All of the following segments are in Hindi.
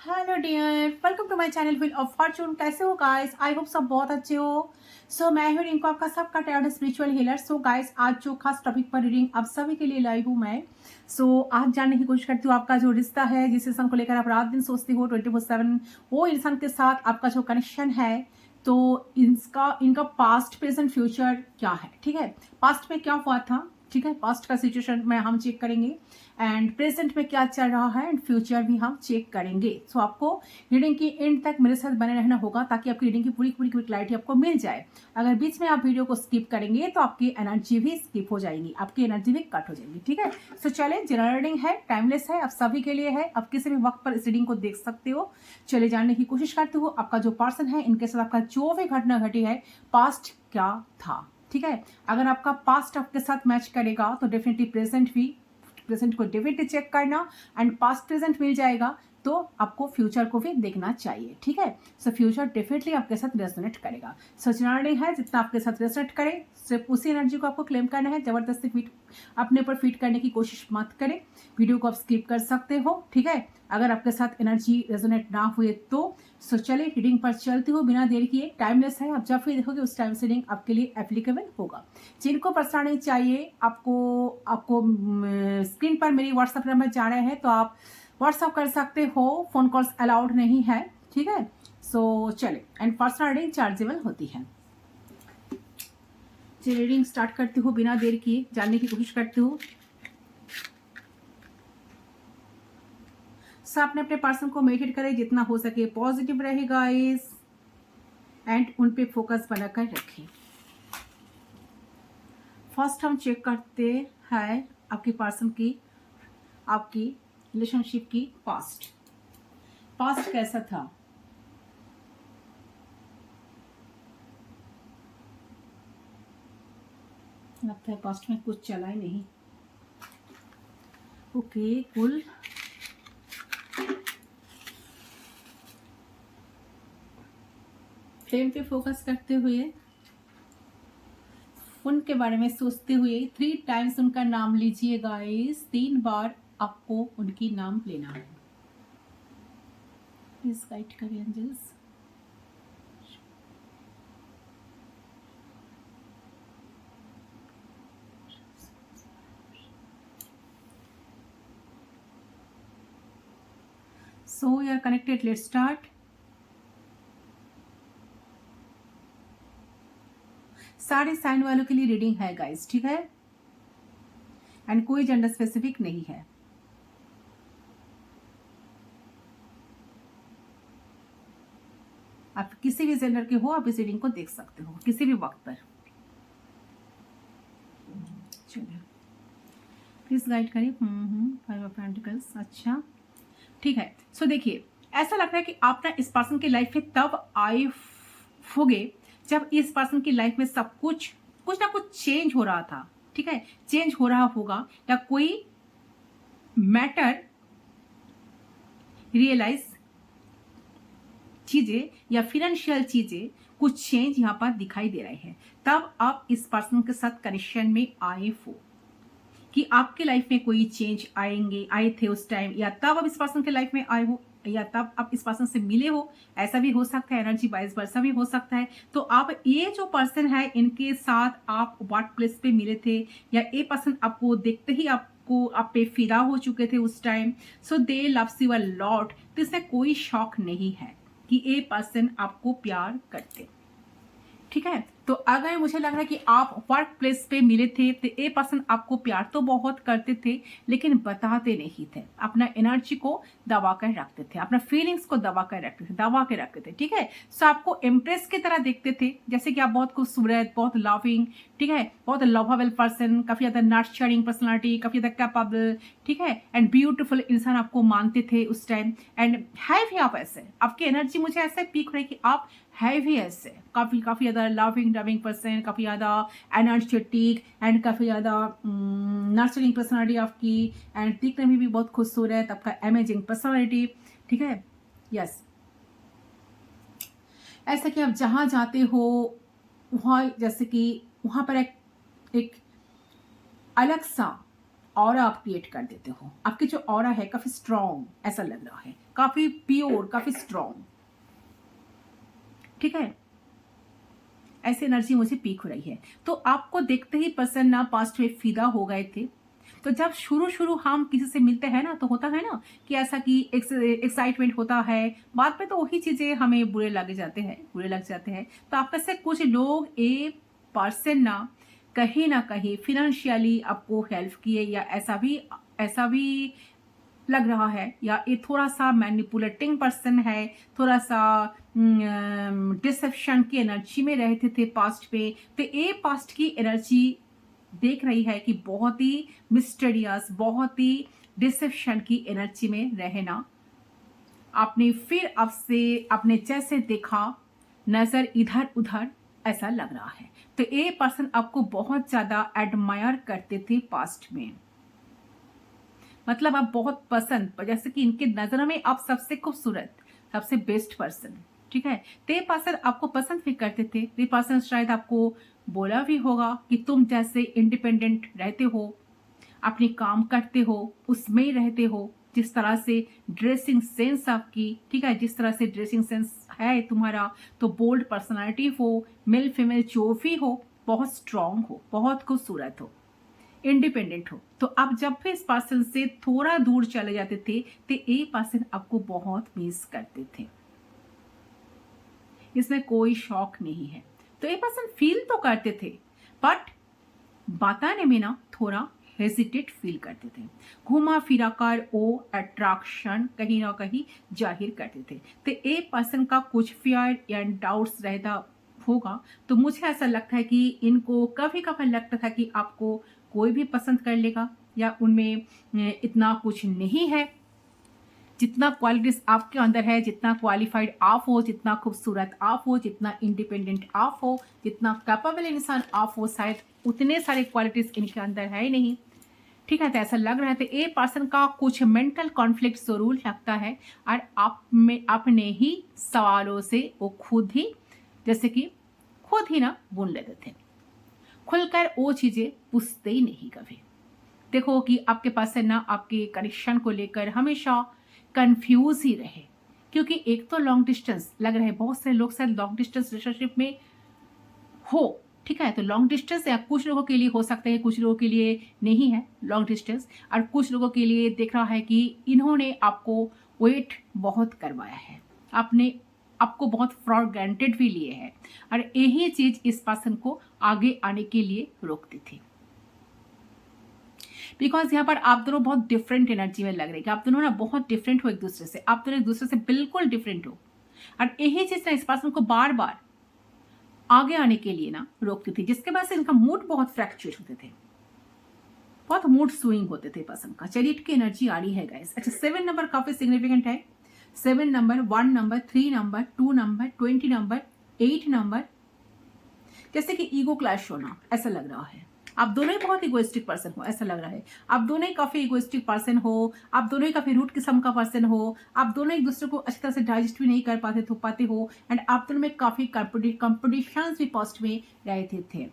Hello dear, welcome to my channel wheel of fortune. कैसे हो गाइस? आई होप सब बहुत अच्छे हो। मैं हूँ रिंकू, आपका सबका टैरोट स्पिरिचुअल हीलर। गाइस, आज जो खास टॉपिक पर रीडिंग आप सभी के लिए लाई हूँ मैं। आज जानने की कोशिश करती हूँ आपका जो रिश्ता है, जिस इंसान को लेकर आप रात दिन सोचती हो 24/7, वो इंसान के साथ आपका जो कनेक्शन है, तो इनका पास्ट प्रेजेंट फ्यूचर क्या है। ठीक है, पास्ट में क्या हुआ था, ठीक है, पास्ट का सिचुएशन में हम चेक करेंगे एंड प्रेजेंट में क्या चल रहा है एंड फ्यूचर भी हम चेक करेंगे। आपको रीडिंग की एंड तक मेरे साथ बने रहना होगा ताकि आपकी रीडिंग की पूरी पूरी क्लैरिटी आपको मिल जाए। अगर बीच में आप वीडियो को स्किप करेंगे तो आपकी एनर्जी भी स्किप हो जाएगी, आपकी एनर्जी भी कट हो जाएगी। ठीक है, चले, जनरल रीडिंग है, टाइमलेस है, आप सभी के लिए है, आप किसी भी वक्त पर इस रीडिंग को देख सकते हो। चले जानने की कोशिश करते हो आपका जो पर्सन है, इनके साथ आपका जो भी घटना घटी है, पास्ट क्या था। ठीक है, अगर आपका पास्ट आपके साथ मैच करेगा तो डेफिनेटली प्रेजेंट को डेफिनेटली चेक करना एंड पास्ट प्रेजेंट मिल जाएगा तो आपको फ्यूचर को भी देखना चाहिए। ठीक है, फ्यूचर डेफिनेटली आपके साथ रेजोनेट करेगा। सोचना नहीं है, जितना आपके साथ रेजोनेट करे सिर्फ उसी एनर्जी को आपको क्लेम करना है। जबरदस्ती फिट अपने ऊपर फिट करने की कोशिश मत करें। वीडियो को आप स्किप कर सकते हो। ठीक है, अगर आपके साथ एनर्जी रेजोनेट ना हुए तो चले रीडिंग पर चलती हो बिना देर किए। टाइमलेस है, आप जब भी देखोगे उस टाइम से रीडिंग आपके लिए एप्लीकेबल होगा। जिनको परेशानी चाहिए, आपको आपको स्क्रीन पर मेरी व्हाट्सएप नंबर जा रहे हैं तो आप व्हाट्सएप कर सकते हो, फोन कॉल्स अलाउड नहीं है। ठीक है, चले, एंड पर्सनल रीडिंग चार्जेबल होती है। रीडिंग स्टार्ट करती हूँ बिना देर किए, जानने की कोशिश करती हूँ आपने अपने पर्सन को मेडिटेट करें, जितना हो सके पॉजिटिव रहेगा इस एंड उन पे फोकस बनाकर रखें। फर्स्ट हम चेक करते हैं आपके पर्सन की, आपकी रिलेशनशिप की पास्ट कैसा था। लगता है पास्ट में कुछ चला ही नहीं। ओके, कुल फ्लेम पे फोकस करते हुए, उनके बारे में सोचते हुए 3 टाइम्स उनका नाम लीजिए गाइस। 3 बार आपको उनकी नाम लेना है। प्लीज गाइड करिए angels. So you are connected, let's start। सारे साइन वालों के लिए रीडिंग है गाइस, ठीक है, एंड कोई जेंडर स्पेसिफिक नहीं है। आप किसी भी जेंडर के हो, आप इस रीडिंग को देख सकते हो किसी भी वक्त पर। चलिए, प्लीज गाइड करिए। 5 ऑफ पेंटिकल्स, अच्छा, ठीक है। देखिए, ऐसा लग रहा है कि आप ना इस पर्सन की लाइफ में तब आए होगे जब इस पर्सन की लाइफ में सब कुछ ना कुछ चेंज हो रहा था। ठीक है, चेंज हो रहा होगा या कोई मैटर रियलाइज चीजें या फिनेंशियल चीजें कुछ चेंज यहाँ पर दिखाई दे रहे हैं, तब आप इस पर्सन के साथ कनेक्शन में आए हो कि आपके लाइफ में कोई चेंज आए थे उस टाइम, या तब आप इस पर्सन के लाइफ में आए हो, या तब आप इस पर्सन से मिले हो। ऐसा भी हो सकता है, एनर्जी 22 वर्षा भी हो सकता है। तो आप ये जो पर्सन है, इनके साथ आप वर्क प्लेस पे मिले थे, या ये पर्सन आपको देखते ही आपको आप पे फिदा हो चुके थे उस time. They loves you a lot. तो इसमें कोई शौक नहीं है कि ये पर्सन आपको प्यार करते। ठीक है, तो अगर मुझे लग रहा है कि आप वर्क प्लेस पे मिले थे तो ये पर्सन आपको प्यार तो बहुत करते थे लेकिन बताते नहीं थे, अपना एनर्जी को दबा कर रखते थे, अपना फीलिंग्स को दबा के रखते थे। ठीक है, आपको इम्प्रेस की तरह देखते थे, जैसे कि आप बहुत खूबसूरत, बहुत लविंग, ठीक है, बहुत लवेबल पर्सन, काफी ज्यादा नर्चरिंग पर्सनालिटी, काफी ज्यादा कैपेबल, ठीक है, एंड ब्यूटीफुल इंसान आपको मानते थे उस टाइम। एंड है भी आप ऐसे, आपकी एनर्जी मुझे ऐसे पीक रही कि आप है भी ऐसे काफी ज्यादा लविंग पर्सन, काफी ज्यादा एनर्जेटिक एंड काफी ज्यादा नर्चरिंग पर्सनालिटी आपकी, एंड दिखने में भी बहुत खूबसूरत, आपका अमेजिंग पर्सनालिटी। ठीक है, यस, ऐसा कि आप जहां जाते हो वहां, जैसे कि वहां पर एक अलग सा ऑरा आप क्रिएट कर देते हो। आपकी जो ऑरा है काफी स्ट्रॉन्ग ऐसा लग रहा है, काफी प्योर, काफी स्ट्रॉन्ग, ठीक है, ऐसी एनर्जी मुझे पीक हो रही है। तो आपको देखते ही पर्सन ना पास्ट में फिदा हो गए थे। तो जब शुरू शुरू हम किसी से मिलते हैं ना, तो होता है ना कि ऐसा कि एक्साइटमेंट होता है, बाद में तो वही चीजें हमें बुरे लग जाते हैं, बुरे लग जाते हैं। तो आप में से कुछ लोग ए पर्सन ना कहीं फिनेंशियली आपको हेल्प किए, या ऐसा भी लग रहा है, या ये थोड़ा सा मैनिपुलेटिंग पर्सन है, थोड़ा सा डिसेप्शन की एनर्जी में रहते थे पास्ट पे। तो ये पास्ट की एनर्जी देख रही है कि बहुत ही मिस्टीरियस, बहुत ही डिसेप्शन की एनर्जी में रहना। आपने फिर आपसे अपने जैसे देखा, नजर इधर उधर ऐसा लग रहा है। तो ये पर्सन आपको बहुत ज्यादा एडमायर करते थे पास्ट में, मतलब आप बहुत पसंद, जैसे कि इनके नजरों में आप सबसे खूबसूरत, सबसे बेस्ट पर्सन, ठीक है। तो ये पर्सन आपको पसंद भी करते थे। ये पर्सन शायद आपको बोला भी होगा कि तुम जैसे इंडिपेंडेंट रहते हो, अपने काम करते हो, उसमें ही रहते हो, जिस तरह से ड्रेसिंग सेंस आपकी, ठीक है, जिस तरह से ड्रेसिंग सेंस है तुम्हारा, तो बोल्ड पर्सनालिटी हो, मेल फीमेल जो भी हो, बहुत स्ट्रांग हो, बहुत खूबसूरत हो, इंडिपेंडेंट हो। तो आप जब भी इस पर्सन से थोड़ा दूर चले जाते थे, तो ये पर्सन आपको बहुत मिस करते थे, इसमें कोई शौक नहीं है। तो ये पर्सन फील तो करते थे, बट बताने में ना थोड़ा हेजिटेट फील करते थे, घुमा फिरा कर वो अट्रैक्शन कहीं ना कहीं जाहिर करते थे। तो एक पर्सन का कुछ फियर एंड डाउट्स रहता होगा। तो मुझे ऐसा लगता है कि इनको कभी कभी लगता था कि आपको कोई भी पसंद कर लेगा, या उनमें इतना कुछ नहीं है जितना क्वालिटीज आपके अंदर है, जितना क्वालिफाइड आप हो, जितना खूबसूरत आप हो, जितना इंडिपेंडेंट आप हो, जितना कैपेबल इंसान आप हो, शायद उतने सारे क्वालिटीज इनके अंदर है ही नहीं, ठीक है। तो ऐसा लग रहा है। तो ए पर्सन का कुछ मेंटल कॉन्फ्लिक्ट जरूर लगता है, और आप में अपने ही सवालों से वो खुद ही, जैसे कि खुद ही ना बुन लेते थे, खुलकर वो चीजें पूछते ही नहीं कभी। देखो कि आपके पास है ना, आपके कनेक्शन को लेकर हमेशा कंफ्यूज ही रहे, क्योंकि एक तो लॉन्ग डिस्टेंस लग रहा है, बहुत सारे लोग शायद लॉन्ग डिस्टेंस रिलेशनशिप में हो, ठीक है। तो लॉन्ग डिस्टेंस या कुछ लोगों के लिए हो सकता है, कुछ लोगों के लिए नहीं है लॉन्ग डिस्टेंस, और कुछ लोगों के लिए देख रहा है कि इन्होंने आपको वेट बहुत करवाया है, आपने आपको बहुत फॉर ग्रांटेड भी लिए है, और यही चीज इस पर्सन को आगे आने के लिए रोकती थी। बिकॉज यहाँ पर आप दोनों बहुत डिफरेंट एनर्जी में लग रहे हैं कि आप दोनों ना बहुत डिफरेंट हो एक दूसरे से, आप दोनों एक दूसरे से बिल्कुल डिफरेंट हो, और यही चीज ना इस पर्सन को बार बार आगे आने के लिए ना रोकती थी, जिसके वजह से इनका मूड बहुत फ्रैक्चुएट होते थे, बहुत मूड स्विंग होते थे पर्सन का। चलिए की एनर्जी आ रही है गाइस। अच्छा, 7 नंबर काफी सिग्निफिकेंट है। 7 number, 1 number, 3 number, 2 number, 20 number, 8 number, जैसे कि ईगो क्लैश होना ऐसा लग रहा है। आप दोनों ही बहुत इगोइस्टिक पर्सन हो ऐसा लग रहा है, आप दोनों ही काफी इगोइस्टिक पर्सन हो, आप दोनों ही काफी रूट किस्म का पर्सन हो, आप दोनों एक दूसरे को अच्छी तरह से डाइजेस्ट भी नहीं कर पाते हो, एंड आप दोनों में काफी कंपटीशन भी पास्ट में रहते थे।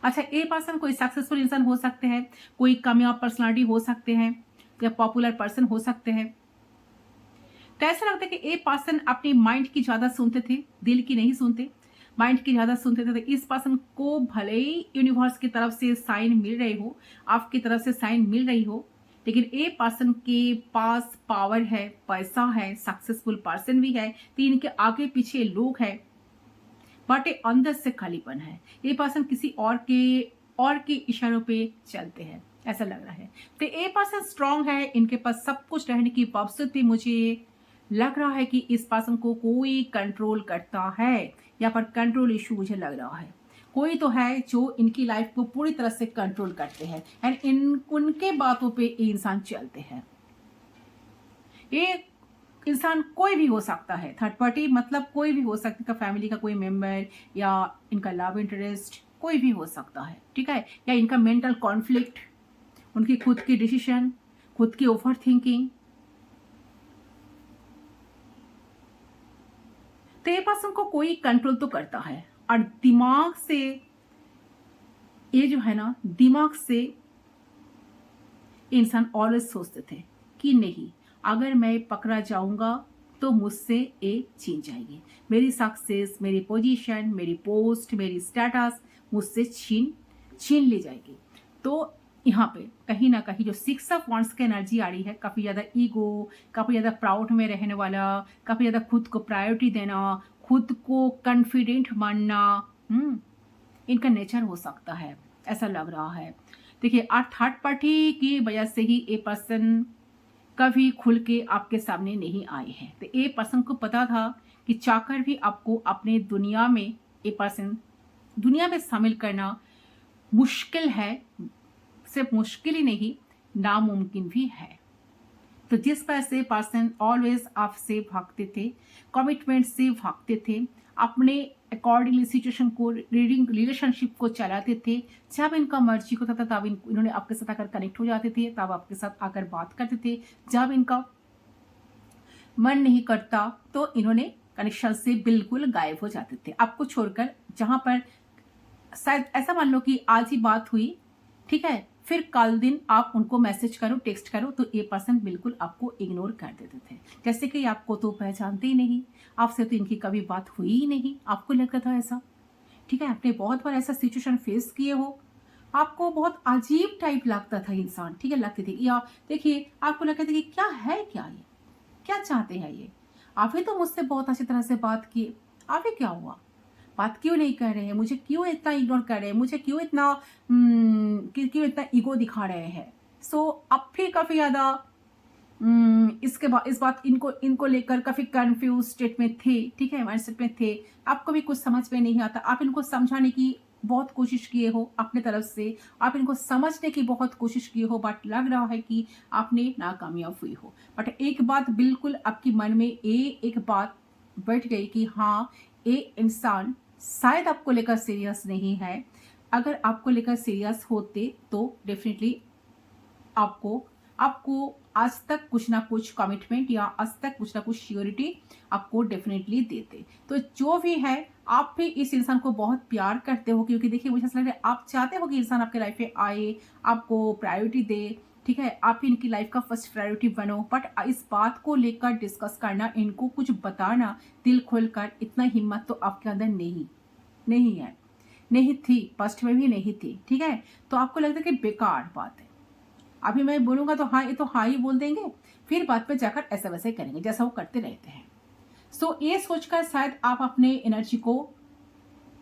अच्छा, ए पर्सन कोई सक्सेसफुल इंसान हो सकते हैं, कोई कामयाब पर्सनालिटी हो सकते हैं, या पॉपुलर पर्सन हो सकते हैं। तो ऐसा लगता है कि ए पर्सन अपनी माइंड की ज्यादा सुनते थे, दिल की नहीं सुनते, माइंड की ज्यादा सुनते थे। तो इस पर्सन को भले ही यूनिवर्स की तरफ से साइन मिल रही हो, आपकी तरफ से साइन मिल रही हो, लेकिन ए पर्सन के पास पावर है, पैसा है, सक्सेसफुल पर्सन भी है, तो इनके आगे पीछे लोग हैं, बट ये अंदर से खालीपन है। ये पर्सन किसी और के इशारों पे चलते हैं ऐसा लग रहा है। तो ये पर्सन स्ट्रांग है, इनके पास सब कुछ रहने की बावजूद भी मुझे लग रहा है कि इस पर्सन को कोई कंट्रोल करता है, या पर कंट्रोल इशू मुझे लग रहा है। कोई तो है जो इनकी लाइफ को पूरी तरह से कंट्रोल करते हैं, एंड उनके बातों पे ये इंसान चलते हैं। ये इंसान कोई भी हो सकता है, थर्ड पार्टी मतलब कोई भी हो सकता है, फैमिली का कोई मेंबर, या इनका लव इंटरेस्ट कोई भी हो सकता है, ठीक है, या इनका मेंटल कॉन्फ्लिक्ट, उनकी खुद की डिसीजन, खुद की ओवर थिंकिंग। तो ये पर्सन को कोई कंट्रोल तो करता है, और दिमाग से ये जो है ना, दिमाग से इंसान ऑलवेज सोचते थे कि नहीं, अगर मैं पकड़ा जाऊंगा तो मुझसे ये छीन जाएगी, मेरी सक्सेस, मेरी पोजीशन, मेरी पोस्ट, मेरी स्टेटस मुझसे छीन छीन ली जाएगी। तो यहाँ पे कहीं ना कहीं जो 6 ऑफ वांड्स की एनर्जी आ रही है, काफ़ी ज़्यादा ईगो, काफ़ी ज़्यादा प्राउड में रहने वाला, काफ़ी ज़्यादा खुद को प्रायोरिटी देना, खुद को कॉन्फिडेंट मानना, इनका नेचर हो सकता है, ऐसा लग रहा है। देखिए, थर्ड पार्टी की वजह से ही ये पर्सन कभी खुल के आपके सामने नहीं आए हैं। तो ये पर्सन को पता था कि चाहकर भी आपको अपने दुनिया में, ये पर्सन दुनिया में शामिल करना मुश्किल है, सिर्फ मुश्किल ही नहीं, नामुमकिन भी है। तो जिस वजह से पर्सन ऑलवेज आपसे भागते थे, कमिटमेंट से भागते थे, अपने अकॉर्डिंगली सिचुएशन को, रीडिंग रिलेशनशिप को चलाते थे। जब इनका मर्जी होता था तब इन्होंने आपके साथ आकर कनेक्ट हो जाते थे, तब आपके साथ आकर बात करते थे। जब इनका मन नहीं करता तो इन्होंने कनेक्शन से बिल्कुल गायब हो जाते थे, आपको छोड़कर। जहां पर शायद ऐसा मान लो कि आज ही बात हुई, ठीक है, फिर कल दिन आप उनको मैसेज करो, टेक्स्ट करो, तो ये पर्सन बिल्कुल आपको इग्नोर कर देते थे, जैसे कि आपको तो पहचानते ही नहीं, आपसे तो इनकी कभी बात हुई ही नहीं, आपको लगता था ऐसा। ठीक है, आपने बहुत बार ऐसा सिचुएशन फेस किए हो, आपको बहुत अजीब टाइप लगता था इंसान, ठीक है, लगते थे। या देखिए, आपको लगता था कि क्या है, क्या ये, क्या चाहते हैं ये, आप ही तो मुझसे बहुत अच्छी तरह से बात किए, आप ही क्या हुआ, बात क्यों नहीं कर रहे हैं, मुझे क्यों इतना इग्नोर कर रहे हैं, मुझे क्यों इतना क्यों इतना ईगो दिखा रहे हैं। सो अब भी काफ़ी ज़्यादा इसके बाद इस बात इनको लेकर काफ़ी कंफ्यूज स्टेट में थे, ठीक है, माइंडसेट में थे। आपको भी कुछ समझ में नहीं आता, आप इनको समझाने की बहुत कोशिश किए हो अपने तरफ से, आप इनको समझने की बहुत कोशिश किए हो, बट लग रहा है कि आपने नाकामयाब हुई हो। बट एक बात बिल्कुल आपके मन में एक बात बैठ गई कि हाँ, ये इंसान शायद आपको लेकर सीरियस नहीं है। अगर आपको लेकर सीरियस होते तो डेफिनेटली आपको आपको आज तक कुछ ना कुछ कमिटमेंट या आज तक कुछ ना कुछ श्योरिटी आपको डेफिनेटली देते। तो जो भी है, आप भी इस इंसान को बहुत प्यार करते हो, क्योंकि देखिए मुझे ऐसा लग रहा है आप चाहते हो कि इंसान आपके लाइफ में आए, आपको प्रायोरिटी दे, ठीक है, आप ही इनकी लाइफ का फर्स्ट प्रायोरिटी बनो। बट इस बात को लेकर डिस्कस करना, इनको कुछ बताना दिल खोलकर, इतना हिम्मत तो आपके अंदर नहीं है, नहीं थी, फर्स्ट में भी नहीं थी, ठीक है। तो आपको लगता है कि बेकार बात है, अभी मैं बोलूंगा तो हाँ, ये तो हाँ ही बोल देंगे, फिर बात पे जाकर ऐसा वैसा ही करेंगे जैसा वो करते रहते हैं। सो ये सोचकर शायद आप अपने एनर्जी को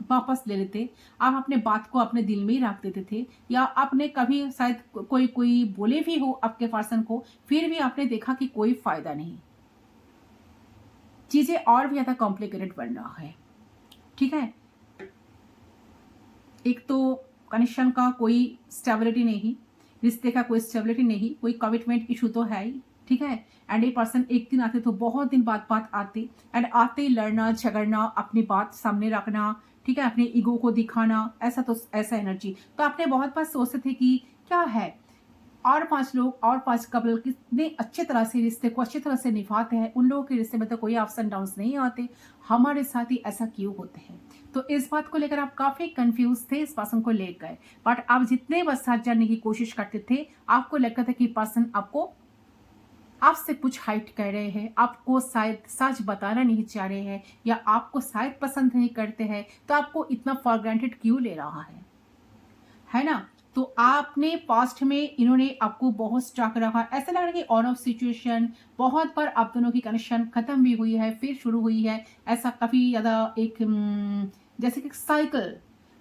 वापस ले लेते, आप अपने बात को अपने दिल में ही रख देते थे, या आपने कभी शायद कोई बोले भी हो आपके पर्सन को, फिर भी आपने देखा कि कोई फायदा नहीं, चीजें और भी ज्यादा कॉम्प्लिकेटेड बन रहा है, ठीक है। एक तो कनेक्शन का कोई स्टेबिलिटी नहीं, रिश्ते का कोई स्टेबिलिटी नहीं, कोई कमिटमेंट इशू तो है ही, ठीक है। एंड ये पर्सन एक दिन आते तो बहुत दिन बाद बात आते, एंड आते ही लड़ना झगड़ना, अपनी बात सामने रखना, ठीक है, अपने ईगो को दिखाना, ऐसा एनर्जी। तो आपने बहुत बार सोचते थे कि क्या है, और 5 लोग और 5 कपल कितने अच्छे तरह से रिश्ते को अच्छी तरह से निभाते हैं, उन लोगों के रिश्ते में तो कोई अप्स एंड डाउन्स नहीं आते, हमारे साथ ही ऐसा क्यों होते हैं। तो इस बात को लेकर आप काफी कंफ्यूज थे इस पर्सन को लेकर, बट आप जितने बार साथ जानने की कोशिश करते थे, आपको लगता था कि पर्सन आपसे कुछ हाइड कर रहे हैं, आपको शायद सच बताना नहीं चाह रहे हैं, या आपको शायद पसंद नहीं करते हैं, तो आपको इतना फॉर ग्रांटेड क्यों ले रहा है ना। तो आपने पास्ट में इन्होंने आपको बहुत स्टक रखा, ऐसा लग रहा है कि ऑन ऑफ सिचुएशन, बहुत बार आप दोनों की कनेक्शन खत्म भी हुई है, फिर शुरू हुई है, ऐसा काफी ज्यादा एक जैसे कि साइकिल,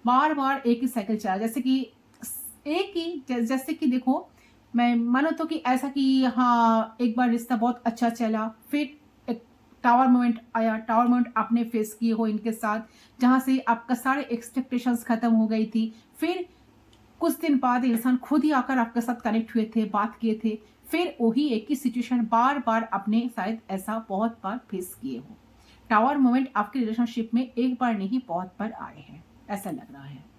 बार बार एक ही साइकिल चला, जैसे कि एक ही, जैसे कि देखो, मैं मानो तो कि ऐसा कि हाँ, एक बार रिश्ता बहुत अच्छा चला, फिर एक टावर मोमेंट आया, टावर मोमेंट आपने फेस किए हो इनके साथ, जहां से आपका सारे एक्सपेक्टेशंस खत्म हो गई थी, फिर कुछ दिन बाद इंसान खुद ही आकर आपके साथ कनेक्ट हुए थे, बात किए थे, फिर वही एक ही सिचुएशन बार बार आपने शायद ऐसा बहुत बार फेस किए हो। टावर मोमेंट आपके रिलेशनशिप में एक बार नहीं बहुत बार आए हैं, ऐसा लग रहा है।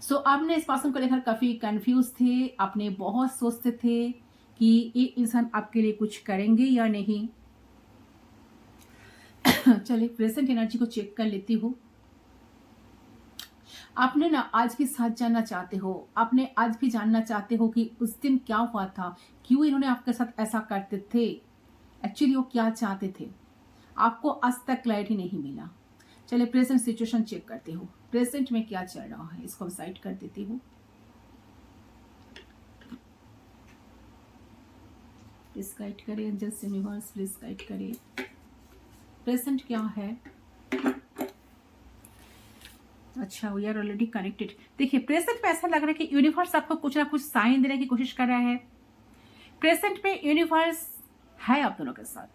सो आपने इस पर्सन को लेकर काफी कंफ्यूज थे, आपने बहुत सोचते थे कि ये इंसान आपके लिए कुछ करेंगे या नहीं। चलिए प्रेजेंट एनर्जी को चेक कर लेती हूँ। आपने ना आज भी साथ जानना चाहते हो, आपने आज भी जानना चाहते हो कि उस दिन क्या हुआ था, क्यों इन्होंने आपके साथ ऐसा करते थे, एक्चुअली वो क्या चाहते थे। आपको आज तक क्लैरिटी नहीं मिला। चलिए प्रेजेंट सिचुएशन चेक करते हो, प्रेजेंट में क्या चल रहा है, इसको साइड कर देती हूँ। प्लीज गाइड करें एंजल्स यूनिवर्स, प्लीज गाइड करें प्रेजेंट क्या है। अच्छा, वी आर ऑलरेडी कनेक्टेड। देखिए प्रेजेंट में ऐसा लग रहा है कि यूनिवर्स आपको कुछ ना कुछ साइन देने की कोशिश कर रहा है। प्रेजेंट में यूनिवर्स है आप दोनों के साथ,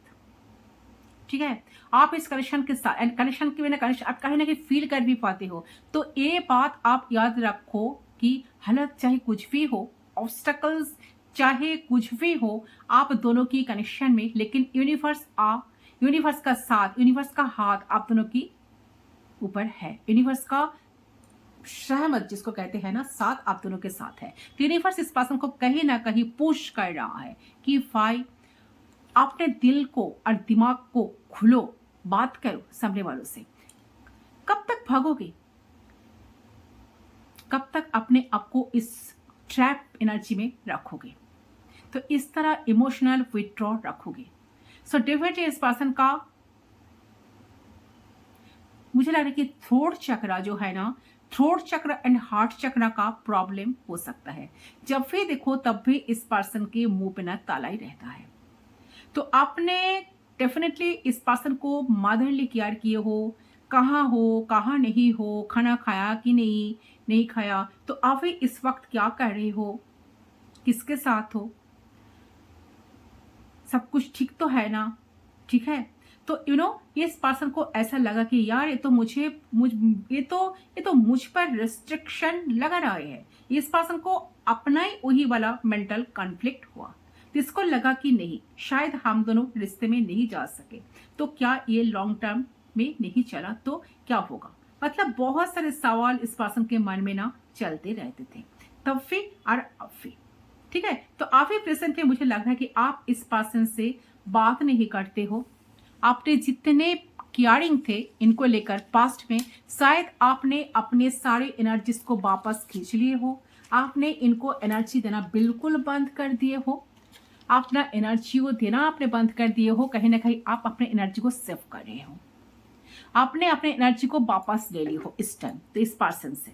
ठीक है। आप इस कनेक्शन के साथ, कनेक्शन के बिना कनेक्शन आप कहीं ना कहीं फील कर भी पाते हो। तो ये बात आप याद रखो कि हालत चाहे कुछ भी हो, ऑब्स्टकल्स चाहे कुछ भी हो, आप दोनों की कनेक्शन में, लेकिन यूनिवर्स का साथ, यूनिवर्स का हाथ आप दोनों की ऊपर है। यूनिवर्स का सहमत जिसको कहते हैं ना, साथ आप दोनों के साथ है। तो यूनिवर्स इस पर्सन को कहीं ना कहीं पुश कर रहा है कि भाई अपने दिल को और दिमाग को खुलो, बात करो सामने वालों से। कब तक भागोगे, कब तक अपने आप को इस ट्रैप एनर्जी में रखोगे, तो इस तरह इमोशनल विथड्रॉ रखोगे। सो डेफिनेटली इस पर्सन का मुझे लग रहा है कि थ्रोट चक्र जो है ना, थ्रोट चक्र एंड हार्ट चक्र का प्रॉब्लम हो सकता है। जब भी देखो तब भी इस पर्सन के मुंह पे ना ताला ही रहता है। तो आपने डेफिनेटली इस पर्सन को मदरली केयर किए हो, कहाँ नहीं हो, खाना खाया कि नहीं खाया, तो आप इस वक्त क्या कर रहे हो, किसके साथ हो, सब कुछ ठीक तो है ना, ठीक है। तो इस पर्सन को ऐसा लगा कि यार ये तो मुझ पर रिस्ट्रिक्शन लगा रहा है। इस पर्सन को अपना ही वही वाला मेंटल कॉन्फ्लिक्ट हुआ। तो इसको लगा कि नहीं, शायद हम दोनों रिश्ते में नहीं जा सके, तो क्या ये लॉन्ग टर्म में नहीं चला तो क्या होगा। मतलब बहुत सारे सवाल इस पर्सन के मन में ना चलते रहते थे, तब फिर और अब फिर, ठीक है। तो आप ही प्रेजेंट में मुझे लग रहा है कि आप इस पर्सन से बात नहीं करते हो। आपने जितने केयरिंग थे इनको लेकर पास्ट में, शायद आपने अपने सारे एनर्जीज को वापस खींच लिए हो। आपने इनको एनर्जी देना बिल्कुल बंद कर दिए हो। अपना एनर्जी को देना आपने बंद कर दिए हो। कहीं ना कहीं आप अपने एनर्जी को सेव कर रहे हो। आपने अपने एनर्जी को वापस ले ली हो इस टाइम तो इस पर्सन से।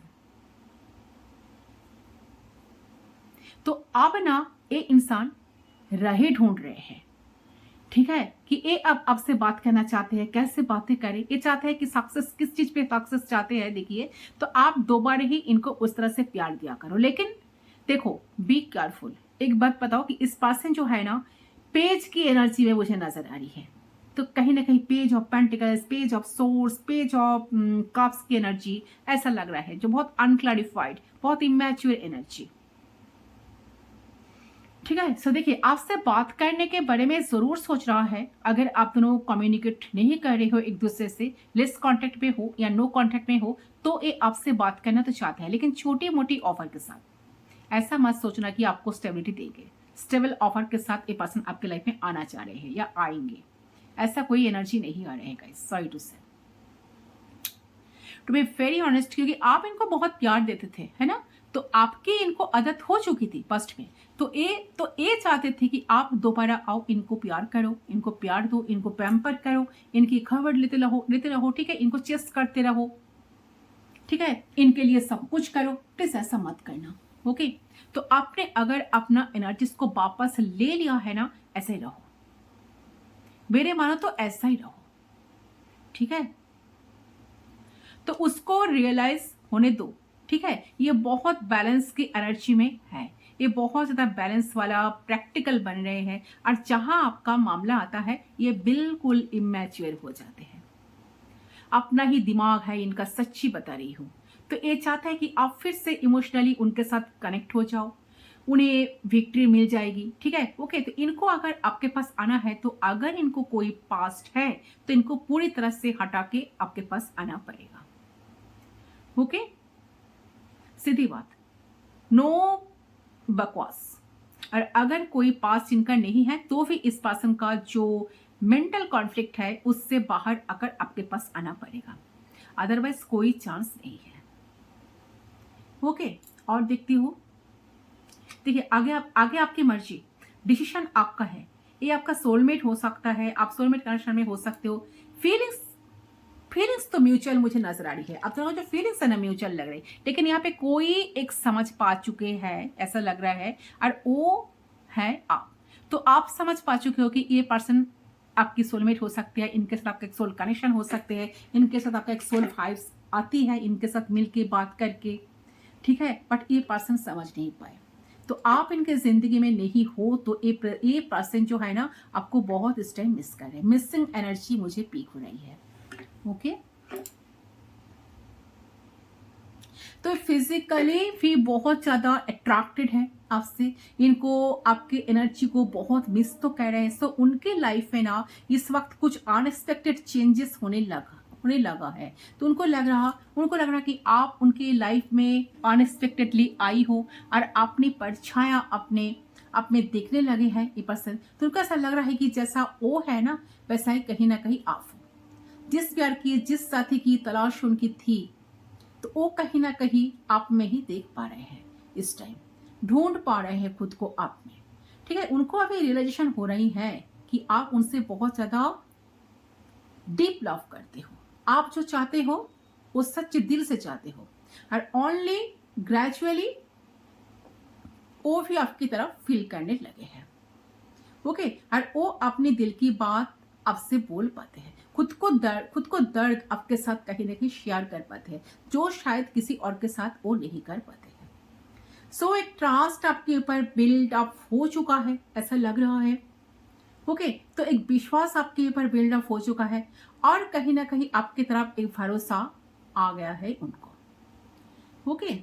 तो अब ना ये इंसान राह ढूंढ रहे हैं, ठीक है, कि ये अब आपसे बात करना चाहते हैं। कैसे बातें करें, ये चाहते हैं कि सक्सेस, किस चीज पे सक्सेस चाहते हैं। देखिए तो आप दोबारा ही इनको उस तरह से प्यार दिया करो, लेकिन देखो बी केयरफुल। एक बात बताओ कि इस पर्सन जो है ना, पेज की एनर्जी में मुझे नजर आ रही है। तो कहीं ना कहीं page of pentacles, page of source, page of cups की एनर्जी ऐसा लग रहा है, जो बहुत अनक्लैरिफाइड, बहुत इमेच्योर एनर्जी, ठीक है। सो देखिए आपसे बात करने के बारे में जरूर सोच रहा है। अगर आप दोनों कम्युनिकेट नहीं कर रहे हो एक दूसरे से, लेस कांटेक्ट में हो या नो कांटेक्ट में हो, तो ये आपसे बात करना तो चाहते हैं, लेकिन छोटी मोटी ऑफर के साथ। ऐसा मत सोचना कि आपको स्टेबिलिटी देंगे। स्टेबल ऑफर के साथ ये पर्सन आपके लाइफ में आना चाह रहे हैं या आएंगे, ऐसा कोई एनर्जी नहीं आ रहे गाइस, सॉरी टू से, टू बी वेरी ऑनेस्ट। क्योंकि आप इनको बहुत प्यार देते थे, है ना, तो आपकी इनको आदत हो चुकी थी फर्स्ट में। तो ये चाहते थे कि आप दोबारा आओ, इनको प्यार करो, इनको प्यार दो, इनको पैम्पर करो, इनकी खबर लेते रहो, ठीक है, इनको चेस करते रहो, ठीक है, इनके लिए सब कुछ करो। प्लीज ऐसा मत करना, ओके। तो आपने अगर अपना एनर्जीज को वापस ले लिया है ना, ऐसे ही रहो, मेरे मानो तो ऐसा ही रहो, ठीक है। तो उसको रियलाइज होने दो, ठीक है। ये बहुत बैलेंस की एनर्जी में है, ये बहुत ज्यादा बैलेंस वाला प्रैक्टिकल बन रहे हैं, और जहां आपका मामला आता है ये बिल्कुल इमेच्योर हो जाते हैं। अपना ही दिमाग है इनका, सच्ची बता रही हूं। तो ये चाहता है कि आप फिर से इमोशनली उनके साथ कनेक्ट हो जाओ, उन्हें विक्ट्री मिल जाएगी, ठीक है, ओके। तो इनको अगर आपके पास आना है, तो अगर इनको कोई पास्ट है तो इनको पूरी तरह से हटा के आपके पास आना पड़ेगा, ओके। सीधी बात, नो बकवास। और अगर कोई पास इनका नहीं है तो भी इस पर्सन का जो मेंटल कॉन्फ्लिक्ट है उससे बाहर आकर आपके पास आना पड़ेगा, अदरवाइज कोई चांस नहीं है। ओके, और देखती हूँ। देखिए आगे आपकी मर्जी, डिसीजन आपका है। ये आपका सोलमेट हो सकता है, आप सोलमेट कनेक्शन में हो सकते हो। फीलिंग्स फीलिंग्स तो म्यूचुअल मुझे नजर आ रही है। अब दोनों जो फीलिंग्स है ना म्यूचुअल लग रही, लेकिन यहाँ पे कोई एक समझ पा चुके हैं ऐसा लग रहा है, और वो है आप। तो आप समझ पा चुके हो कि ये पर्सन आपकी सोलमेट हो सकती है, इनके साथ आपका एक सोल कनेक्शन हो सकते हैं, इनके साथ आपका एक सोल वाइब्स आती है इनके साथ मिलके बात करके, ठीक है। बट ये पर्सन समझ नहीं पाए, तो आप इनके जिंदगी में नहीं हो, तो ये पर्सन जो है ना आपको बहुत इस टाइम मिस कर रहे हैं। मिसिंग एनर्जी मुझे पीक हो रही है। ओके, तो फिजिकली भी बहुत ज्यादा अट्रैक्टेड है आपसे, इनको आपके एनर्जी को बहुत मिस तो कर रहे हैं। सो उनके लाइफ में ना इस वक्त कुछ अनएक्सपेक्टेड चेंजेस होने लगा है। तो उनको लग रहा कि आप उनके लाइफ में अनएक्सपेक्टेडली आई हो, और अपनी परछाया अपने अपने देखने लगे हैं ये पर्सन। तो उनको ऐसा लग रहा है कि जैसा वो है ना वैसा ही कहीं ना कहीं आप हो। जिस प्यार की, जिस साथी की तलाश उनकी थी, तो वो कहीं ना कहीं आप में ही देख पा रहे हैं इस टाइम, ढूंढ पा रहे हैं खुद को आप में, ठीक है। उनको अभी रियलाइजेशन हो रही है कि आप उनसे बहुत ज्यादा डीप लव करते हो। आप जो चाहते हो वो सच्चे दिल से चाहते हो, और ओनली ग्रेजुअली वो भी आपकी तरफ फील करने लगे हैं। ओके, और वो अपने दिल की बात आपसे बोल पाते हैं, खुद को दर्द आपके साथ कहीं ना कहीं शेयर कर पाते हैं, जो शायद किसी और के साथ वो नहीं कर पाते हैं। सो एक ट्रस्ट आपके ऊपर बिल्ड अप हो चुका है ऐसा लग रहा है। ओके, तो एक विश्वास आपके ऊपर बिल्ड अप हो चुका है, और कहीं ना कहीं आपकी तरफ एक भरोसा आ गया है उनको। ओके,